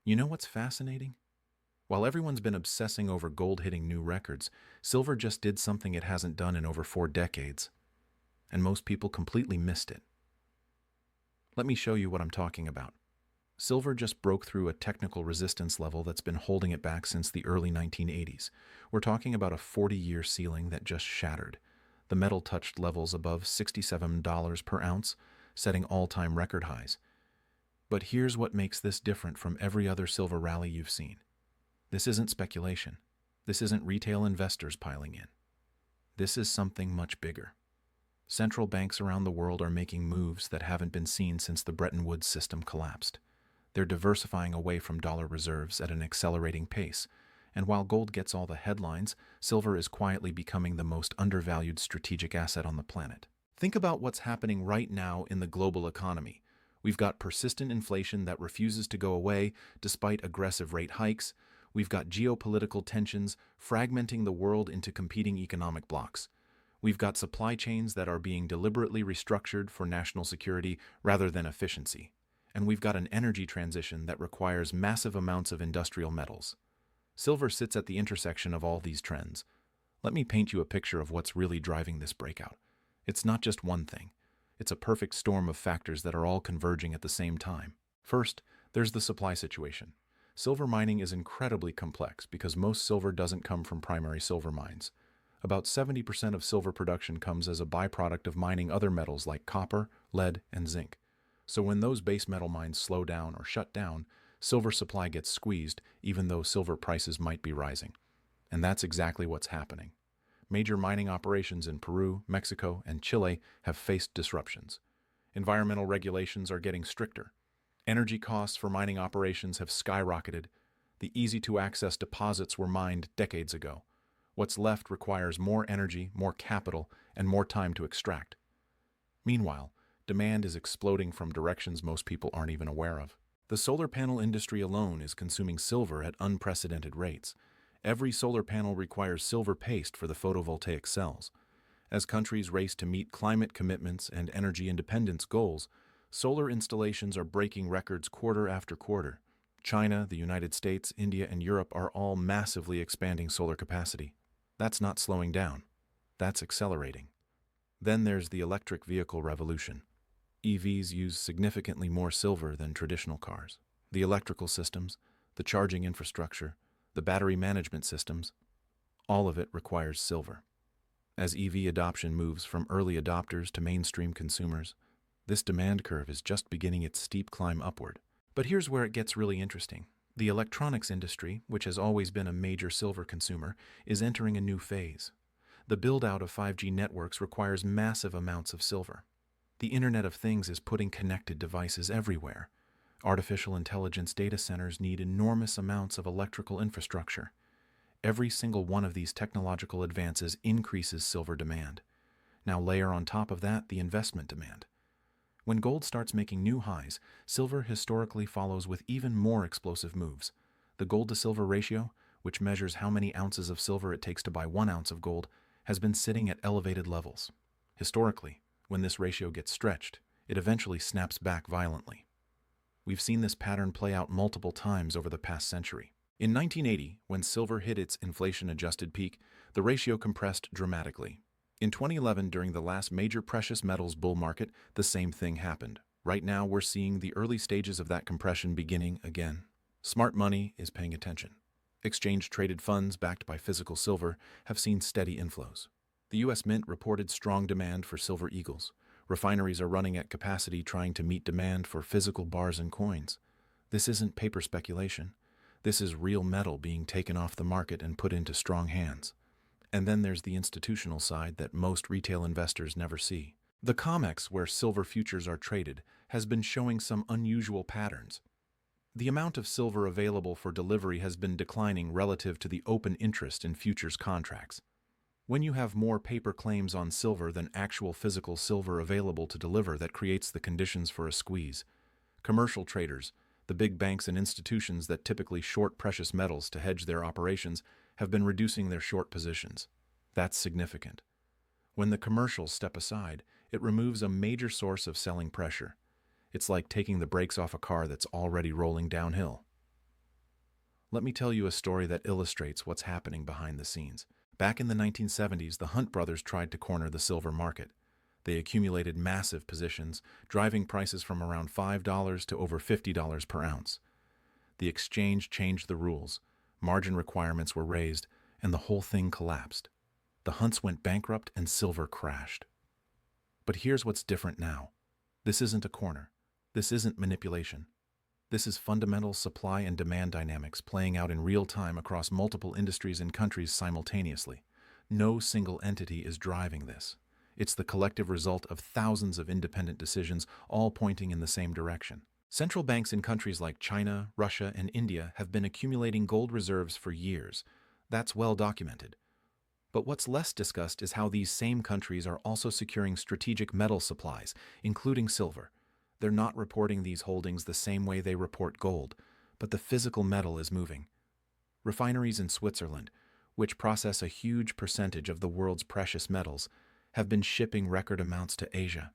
You know what's fascinating? While everyone's been obsessing over gold hitting new records, silver just did something it hasn't done in over 4 decades, and most people completely missed it. Let me show you what I'm talking about. Silver just broke through a technical resistance level that's been holding it back since the early 1980s. We're talking about a 40-year ceiling that just shattered. The metal touched levels above $67 per ounce, setting all-time record highs. But here's what makes this different from every other silver rally you've seen. This isn't speculation. This isn't retail investors piling in. This is something much bigger. Central banks around the world are making moves that haven't been seen since the Bretton Woods system collapsed. They're diversifying away from dollar reserves at an accelerating pace. And while gold gets all the headlines, silver is quietly becoming the most undervalued strategic asset on the planet. Think about what's happening right now in the global economy. We've got persistent inflation that refuses to go away despite aggressive rate hikes. We've got geopolitical tensions fragmenting the world into competing economic blocs. We've got supply chains that are being deliberately restructured for national security rather than efficiency. And we've got an energy transition that requires massive amounts of industrial metals. Silver sits at the intersection of all these trends. Let me paint you a picture of what's really driving this breakout. It's not just one thing. It's a perfect storm of factors that are all converging at the same time. First, there's the supply situation. Silver mining is incredibly complex because most silver doesn't come from primary silver mines. About 70% of silver production comes as a byproduct of mining other metals like copper, lead, and zinc. So when those base metal mines slow down or shut down, silver supply gets squeezed even though silver prices might be rising. And that's exactly what's happening. Major mining operations in Peru, Mexico, and Chile have faced disruptions. Environmental regulations are getting stricter. Energy costs for mining operations have skyrocketed. The easy-to-access deposits were mined decades ago. What's left requires more energy, more capital, and more time to extract. Meanwhile, demand is exploding from directions most people aren't even aware of. The solar panel industry alone is consuming silver at unprecedented rates. Every solar panel requires silver paste for the photovoltaic cells. As countries race to meet climate commitments and energy independence goals, solar installations are breaking records quarter after quarter. China, the United States, India, and Europe are all massively expanding solar capacity. That's not slowing down. That's accelerating. Then there's the electric vehicle revolution. EVs use significantly more silver than traditional cars. The electrical systems, the charging infrastructure, the battery management systems, all of it requires silver. As EV adoption moves from early adopters to mainstream consumers, this demand curve is just beginning its steep climb upward. But here's where it gets really interesting. The electronics industry, which has always been a major silver consumer, is entering a new phase. The build-out of 5G networks requires massive amounts of silver. The Internet of Things is putting connected devices everywhere. Artificial intelligence data centers need enormous amounts of electrical infrastructure. Every single one of these technological advances increases silver demand. Now layer on top of that the investment demand. When gold starts making new highs, silver historically follows with even more explosive moves. The gold-to-silver ratio, which measures how many ounces of silver it takes to buy 1 ounce of gold, has been sitting at elevated levels. Historically, when this ratio gets stretched, it eventually snaps back violently. We've seen this pattern play out multiple times over the past century. In 1980, when silver hit its inflation-adjusted peak, the ratio compressed dramatically. In 2011, during the last major precious metals bull market, the same thing happened. Right now, we're seeing the early stages of that compression beginning again. Smart money is paying attention. Exchange-traded funds backed by physical silver have seen steady inflows. The U.S. Mint reported strong demand for silver eagles. Refineries are running at capacity trying to meet demand for physical bars and coins. This isn't paper speculation. This is real metal being taken off the market and put into strong hands. And then there's the institutional side that most retail investors never see. The COMEX, where silver futures are traded, has been showing some unusual patterns. The amount of silver available for delivery has been declining relative to the open interest in futures contracts. When you have more paper claims on silver than actual physical silver available to deliver, that creates the conditions for a squeeze. Commercial traders, the big banks and institutions that typically short precious metals to hedge their operations, have been reducing their short positions. That's significant. When the commercials step aside, it removes a major source of selling pressure. It's like taking the brakes off a car that's already rolling downhill. Let me tell you a story that illustrates what's happening behind the scenes. Back in the 1970s, the Hunt brothers tried to corner the silver market. They accumulated massive positions, driving prices from around $5 to over $50 per ounce. The exchange changed the rules, margin requirements were raised, and the whole thing collapsed. The Hunts went bankrupt and silver crashed. But here's what's different now. This isn't a corner. This isn't manipulation. This is fundamental supply and demand dynamics playing out in real time across multiple industries and countries simultaneously. No single entity is driving this. It's the collective result of thousands of independent decisions, all pointing in the same direction. Central banks in countries like China, Russia, and India have been accumulating gold reserves for years. That's well documented. But what's less discussed is how these same countries are also securing strategic metal supplies, including silver. They're not reporting these holdings the same way they report gold, but the physical metal is moving. Refineries in Switzerland, which process a huge percentage of the world's precious metals, have been shipping record amounts to Asia.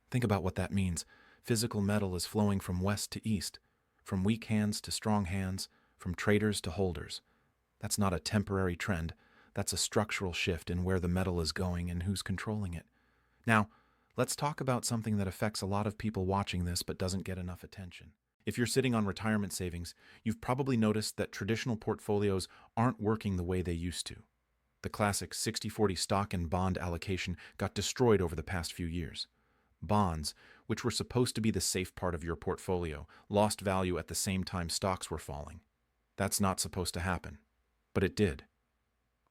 Think about what that means. Physical metal is flowing from west to east, from weak hands to strong hands, from traders to holders. That's not a temporary trend. That's a structural shift in where the metal is going and who's controlling it. Now, let's talk about something that affects a lot of people watching this but doesn't get enough attention. If you're sitting on retirement savings, you've probably noticed that traditional portfolios aren't working the way they used to. The classic 60-40 stock and bond allocation got destroyed over the past few years. Bonds, which were supposed to be the safe part of your portfolio, lost value at the same time stocks were falling. That's not supposed to happen, but it did.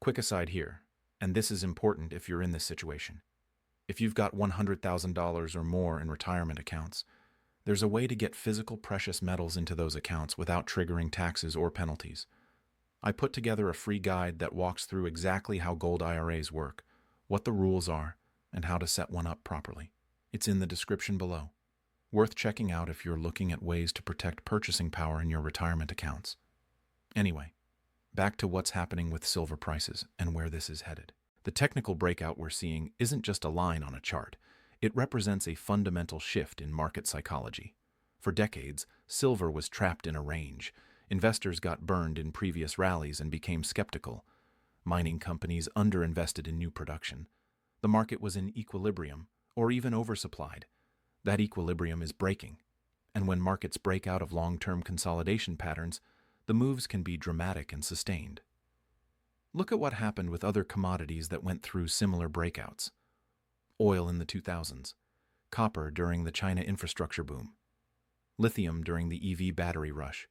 Quick aside here, and this is important if you're in this situation. If you've got $100,000 or more in retirement accounts, there's a way to get physical precious metals into those accounts without triggering taxes or penalties. I put together a free guide that walks through exactly how gold IRAs work, what the rules are, and how to set one up properly. It's in the description below. Worth checking out if you're looking at ways to protect purchasing power in your retirement accounts. Anyway, back to what's happening with silver prices and where this is headed. The technical breakout we're seeing isn't just a line on a chart. It represents a fundamental shift in market psychology. For decades, silver was trapped in a range. Investors got burned in previous rallies and became skeptical. Mining companies underinvested in new production. The market was in equilibrium, or even oversupplied. That equilibrium is breaking. And when markets break out of long-term consolidation patterns, the moves can be dramatic and sustained. Look at what happened with other commodities that went through similar breakouts. Oil in the 2000s, copper during the China infrastructure boom, lithium during the EV battery rush.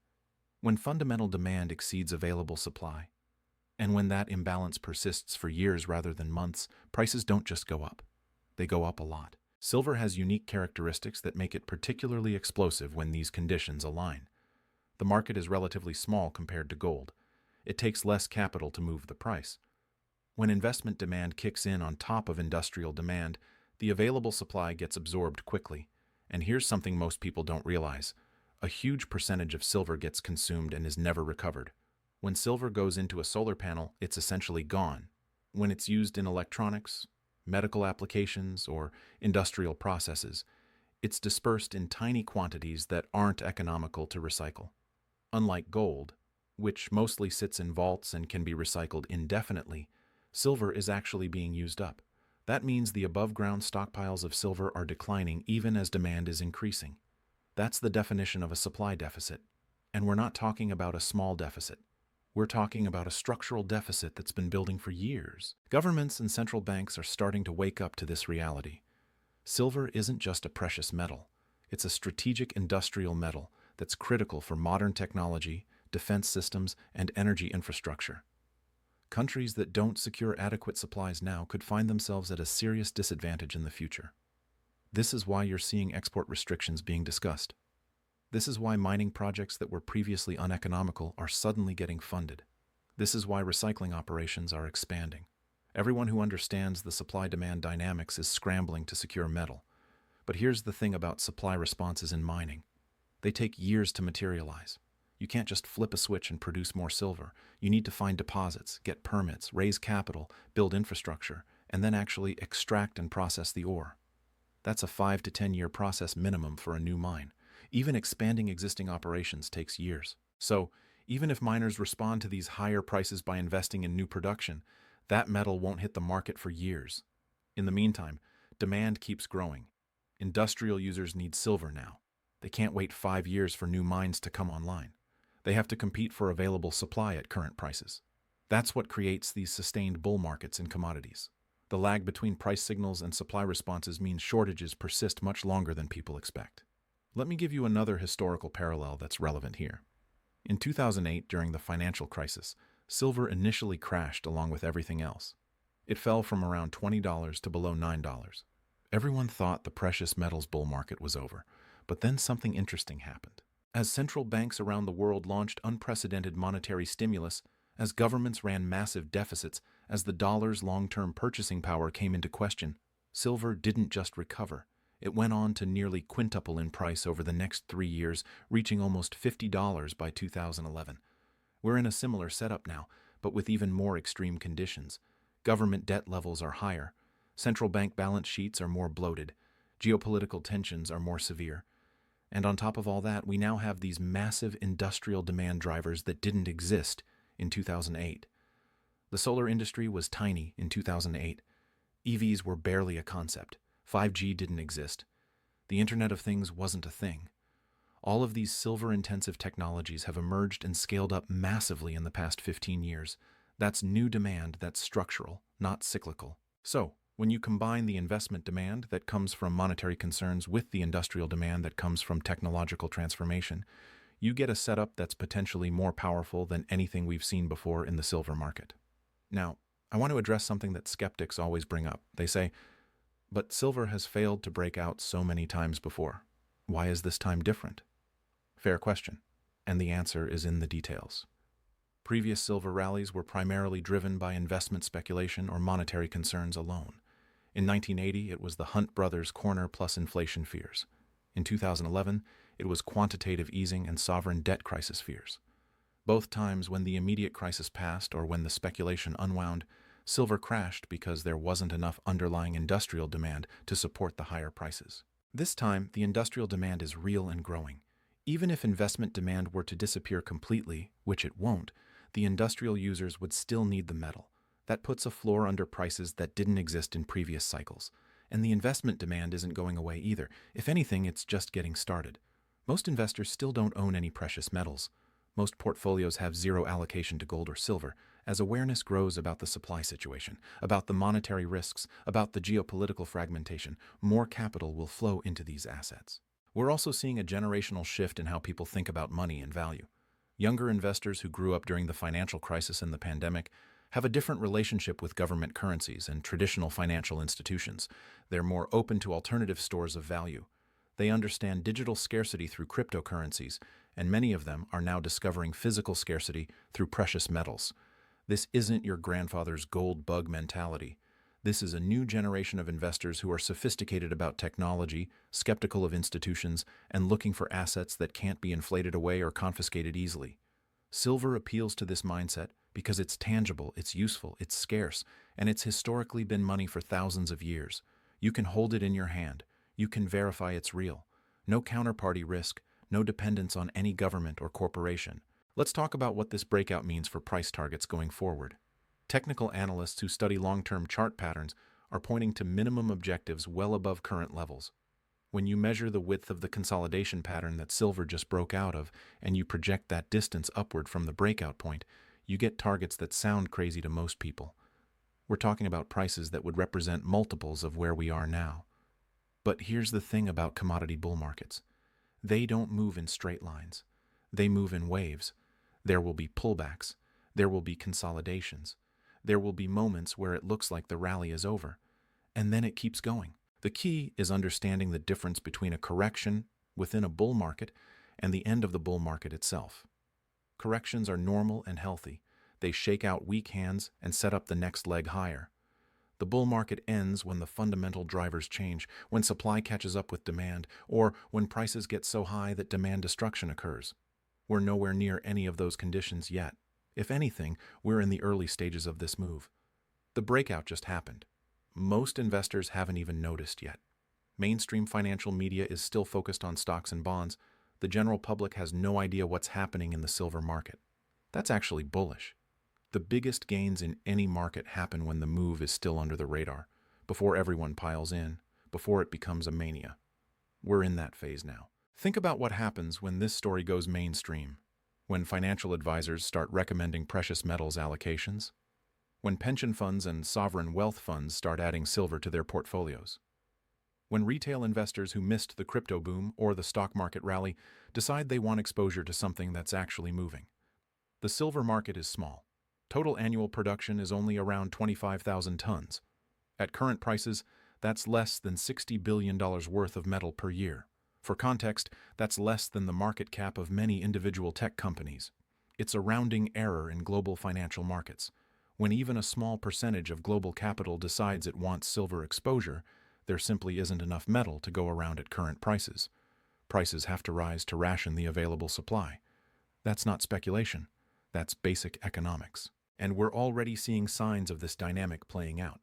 When fundamental demand exceeds available supply, and when that imbalance persists for years rather than months, prices don't just go up. They go up a lot. Silver has unique characteristics that make it particularly explosive when these conditions align. The market is relatively small compared to gold. It takes less capital to move the price. When investment demand kicks in on top of industrial demand, the available supply gets absorbed quickly. And here's something most people don't realize. A huge percentage of silver gets consumed and is never recovered. When silver goes into a solar panel, it's essentially gone. When it's used in electronics, medical applications, or industrial processes, it's dispersed in tiny quantities that aren't economical to recycle. Unlike gold, which mostly sits in vaults and can be recycled indefinitely, silver is actually being used up. That means the above-ground stockpiles of silver are declining even as demand is increasing. That's the definition of a supply deficit. And we're not talking about a small deficit. We're talking about a structural deficit that's been building for years. Governments and central banks are starting to wake up to this reality. Silver isn't just a precious metal. It's a strategic industrial metal that's critical for modern technology, defense systems, and energy infrastructure. Countries that don't secure adequate supplies now could find themselves at a serious disadvantage in the future. This is why you're seeing export restrictions being discussed. This is why mining projects that were previously uneconomical are suddenly getting funded. This is why recycling operations are expanding. Everyone who understands the supply-demand dynamics is scrambling to secure metal. But here's the thing about supply responses in mining. They take years to materialize. You can't just flip a switch and produce more silver. You need to find deposits, get permits, raise capital, build infrastructure, and then actually extract and process the ore. That's a 5 to 10 year process minimum for a new mine. Even expanding existing operations takes years. So, Even if miners respond to these higher prices by investing in new production, that metal won't hit the market for years. In the meantime, demand keeps growing. Industrial users need silver now. They can't wait 5 years for new mines to come online. They have to compete for available supply at current prices. That's what creates these sustained bull markets in commodities. The lag between price signals and supply responses means shortages persist much longer than people expect. Let me give you another historical parallel that's relevant here. In 2008, during the financial crisis, silver initially crashed along with everything else. It fell from around $20 to below $9. Everyone thought the precious metals bull market was over, but then something interesting happened. As central banks around the world launched unprecedented monetary stimulus, as governments ran massive deficits, as the dollar's long-term purchasing power came into question, silver didn't just recover. It went on to nearly quintuple in price over the next 3 years, reaching almost $50 by 2011. We're in a similar setup now, but with even more extreme conditions. Government debt levels are higher, central bank balance sheets are more bloated, geopolitical tensions are more severe. And on top of all that, we now have these massive industrial demand drivers that didn't exist in 2008. The solar industry was tiny in 2008. EVs were barely a concept. 5G didn't exist. The Internet of Things wasn't a thing. All of these silver-intensive technologies have emerged and scaled up massively in the past 15 years. That's new demand that's structural, not cyclical. So, when you combine the investment demand that comes from monetary concerns with the industrial demand that comes from technological transformation, you get a setup that's potentially more powerful than anything we've seen before in the silver market. Now, I want to address something that skeptics always bring up. They say, but silver has failed to break out so many times before. Why is this time different? Fair question, and the answer is in the details. Previous silver rallies were primarily driven by investment speculation or monetary concerns alone. In 1980, it was the Hunt brothers' corner plus inflation fears. In 2011, it was quantitative easing and sovereign debt crisis fears. Both times when the immediate crisis passed or when the speculation unwound, silver crashed because there wasn't enough underlying industrial demand to support the higher prices. This time, the industrial demand is real and growing. Even if investment demand were to disappear completely, which it won't, the industrial users would still need the metal. That puts a floor under prices that didn't exist in previous cycles. And the investment demand isn't going away either. If anything, it's just getting started. Most investors still don't own any precious metals. Most portfolios have zero allocation to gold or silver. As awareness grows about the supply situation, about the monetary risks, about the geopolitical fragmentation, more capital will flow into these assets. We're also seeing a generational shift in how people think about money and value. Younger investors who grew up during the financial crisis and the pandemic have a different relationship with government currencies and traditional financial institutions. They're more open to alternative stores of value. They understand digital scarcity through cryptocurrencies, and many of them are now discovering physical scarcity through precious metals. This isn't your grandfather's gold bug mentality. This is a new generation of investors who are sophisticated about technology, skeptical of institutions, and looking for assets that can't be inflated away or confiscated easily. Silver appeals to this mindset because it's tangible, it's useful, it's scarce, and it's historically been money for thousands of years. You can hold it in your hand. You can verify it's real. No counterparty risk, no dependence on any government or corporation. Let's talk about what this breakout means for price targets going forward. Technical analysts who study long-term chart patterns are pointing to minimum objectives well above current levels. When you measure the width of the consolidation pattern that silver just broke out of, and you project that distance upward from the breakout point, you get targets that sound crazy to most people. We're talking about prices that would represent multiples of where we are now. But here's the thing about commodity bull markets. They don't move in straight lines. They move in waves. There will be pullbacks. There will be consolidations. There will be moments where it looks like the rally is over. And then it keeps going. The key is understanding the difference between a correction within a bull market and the end of the bull market itself. Corrections are normal and healthy. They shake out weak hands and set up the next leg higher. The bull market ends when the fundamental drivers change, when supply catches up with demand, or when prices get so high that demand destruction occurs. We're nowhere near any of those conditions yet. If anything, we're in the early stages of this move. The breakout just happened. Most investors haven't even noticed yet. Mainstream financial media is still focused on stocks and bonds. The general public has no idea what's happening in the silver market. That's actually bullish. The biggest gains in any market happen when the move is still under the radar, before everyone piles in, before it becomes a mania. We're in that phase now. Think about what happens when this story goes mainstream, when financial advisors start recommending precious metals allocations, when pension funds and sovereign wealth funds start adding silver to their portfolios, when retail investors who missed the crypto boom or the stock market rally decide they want exposure to something that's actually moving. The silver market is small. Total annual production is only around 25,000 tons. At current prices, that's less than $60 billion worth of metal per year. For context, that's less than the market cap of many individual tech companies. It's a rounding error in global financial markets. When even a small percentage of global capital decides it wants silver exposure, there simply isn't enough metal to go around at current prices. Prices have to rise to ration the available supply. That's not speculation. That's basic economics. And we're already seeing signs of this dynamic playing out.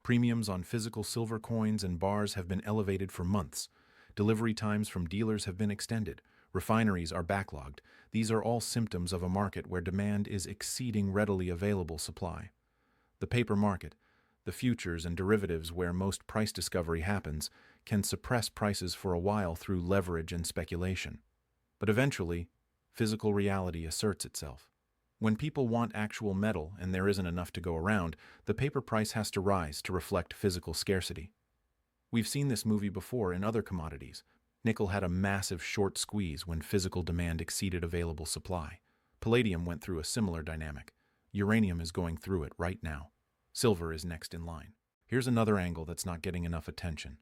Premiums on physical silver coins and bars have been elevated for months. Delivery times from dealers have been extended. Refineries are backlogged. These are all symptoms of a market where demand is exceeding readily available supply. The paper market, the futures and derivatives where most price discovery happens, can suppress prices for a while through leverage and speculation. But eventually, physical reality asserts itself. When people want actual metal and there isn't enough to go around, the paper price has to rise to reflect physical scarcity. We've seen this movie before in other commodities. Nickel had a massive short squeeze when physical demand exceeded available supply. Palladium went through a similar dynamic. Uranium is going through it right now. Silver is next in line. Here's another angle that's not getting enough attention.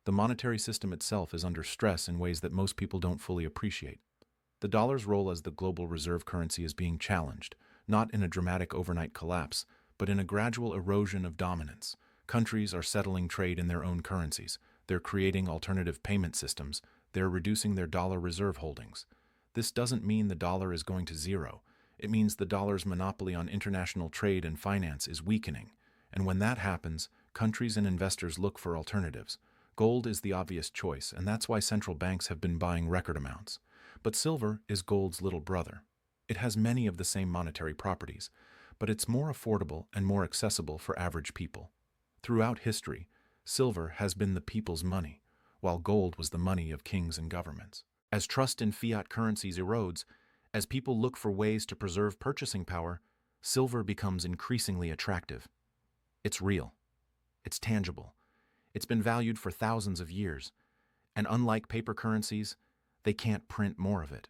The monetary system itself is under stress in ways that most people don't fully appreciate. The dollar's role as the global reserve currency is being challenged, not in a dramatic overnight collapse, but in a gradual erosion of dominance. Countries are settling trade in their own currencies. They're creating alternative payment systems. They're reducing their dollar reserve holdings. This doesn't mean the dollar is going to zero. It means the dollar's monopoly on international trade and finance is weakening. And when that happens, countries and investors look for alternatives. Gold is the obvious choice, and that's why central banks have been buying record amounts. But silver is gold's little brother. It has many of the same monetary properties, but it's more affordable and more accessible for average people. Throughout history, silver has been the people's money, while gold was the money of kings and governments. As trust in fiat currencies erodes, as people look for ways to preserve purchasing power, silver becomes increasingly attractive. It's real. It's tangible. It's been valued for thousands of years. And unlike paper currencies, they can't print more of it.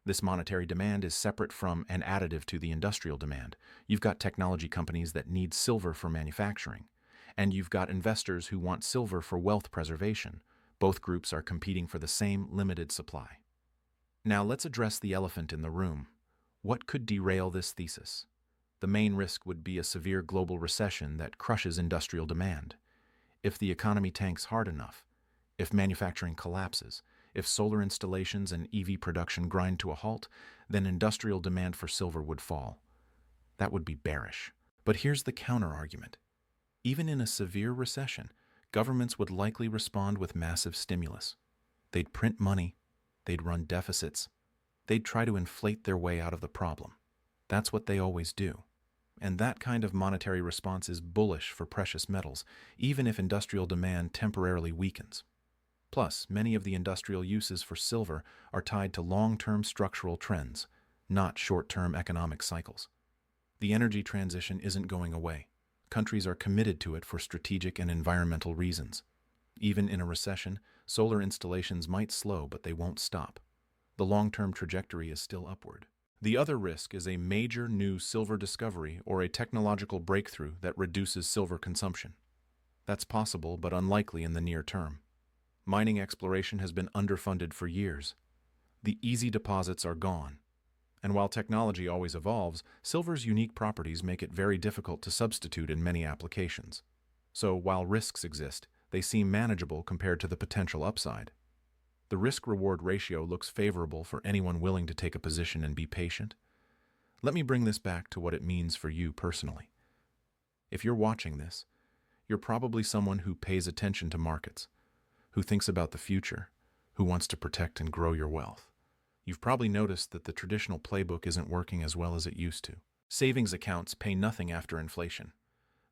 This monetary demand is separate from and additive to the industrial demand. You've got technology companies that need silver for manufacturing, and you've got investors who want silver for wealth preservation. Both groups are competing for the same limited supply. Now let's address the elephant in the room. What could derail this thesis? The main risk would be a severe global recession that crushes industrial demand. If the economy tanks hard enough, if manufacturing collapses, if solar installations and EV production grind to a halt, then industrial demand for silver would fall. That would be bearish. But here's the counter-argument. Even in a severe recession, governments would likely respond with massive stimulus. They'd print money, they'd run deficits, they'd try to inflate their way out of the problem. That's what they always do. And that kind of monetary response is bullish for precious metals, even if industrial demand temporarily weakens. Plus, many of the industrial uses for silver are tied to long-term structural trends, not short-term economic cycles. The energy transition isn't going away. Countries are committed to it for strategic and environmental reasons. Even in a recession, solar installations might slow, but they won't stop. The long-term trajectory is still upward. The other risk is a major new silver discovery or a technological breakthrough that reduces silver consumption. That's possible, but unlikely in the near term. Mining exploration has been underfunded for years. The easy deposits are gone. And while technology always evolves, silver's unique properties make it very difficult to substitute in many applications. So while risks exist, they seem manageable compared to the potential upside. The risk-reward ratio looks favorable for anyone willing to take a position and be patient. Let me bring this back to what it means for you personally. If you're watching this, you're probably someone who pays attention to markets, who thinks about the future, who wants to protect and grow your wealth. You've probably noticed that the traditional playbook isn't working as well as it used to. Savings accounts pay nothing after inflation.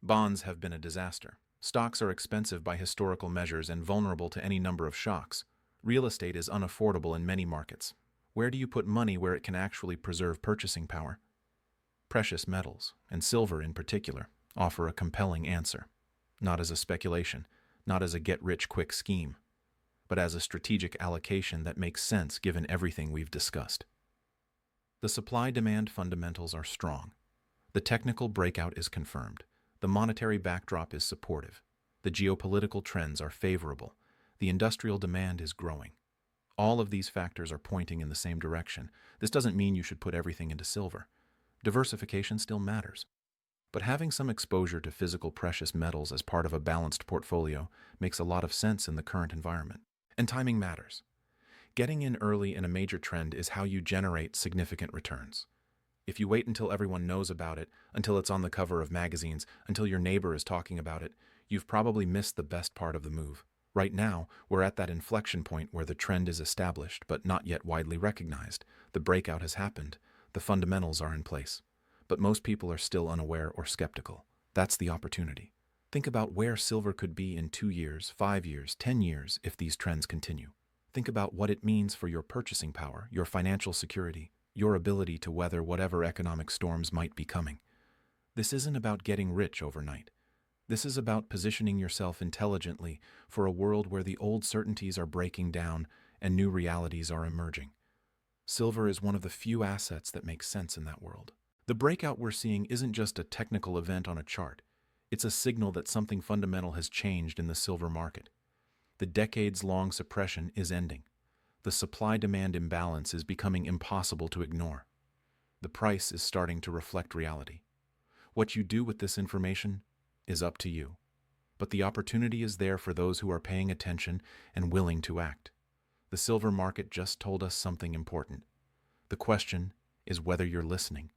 Bonds have been a disaster. Stocks are expensive by historical measures and vulnerable to any number of shocks. Real estate is unaffordable in many markets. Where do you put money where it can actually preserve purchasing power? Precious metals, and silver in particular, offer a compelling answer. Not as a speculation, not as a get-rich-quick scheme, but as a strategic allocation that makes sense given everything we've discussed. The supply-demand fundamentals are strong. The technical breakout is confirmed. The monetary backdrop is supportive. The geopolitical trends are favorable. The industrial demand is growing. All of these factors are pointing in the same direction. This doesn't mean you should put everything into silver. Diversification still matters. But having some exposure to physical precious metals as part of a balanced portfolio makes a lot of sense in the current environment. And timing matters. Getting in early in a major trend is how you generate significant returns. If you wait until everyone knows about it, until it's on the cover of magazines, until your neighbor is talking about it, you've probably missed the best part of the move. Right now, we're at that inflection point where the trend is established but not yet widely recognized. The breakout has happened. The fundamentals are in place. But most people are still unaware or skeptical. That's the opportunity. Think about where silver could be in 2 years, 5 years, 10 years if these trends continue. Think about what it means for your purchasing power, your financial security, your ability to weather whatever economic storms might be coming. This isn't about getting rich overnight. This is about positioning yourself intelligently for a world where the old certainties are breaking down and new realities are emerging. Silver is one of the few assets that make sense in that world. The breakout we're seeing isn't just a technical event on a chart. It's a signal that something fundamental has changed in the silver market. The decades-long suppression is ending. The supply-demand imbalance is becoming impossible to ignore. The price is starting to reflect reality. What you do with this information is up to you. But the opportunity is there for those who are paying attention and willing to act. The silver market just told us something important. The question is whether you're listening.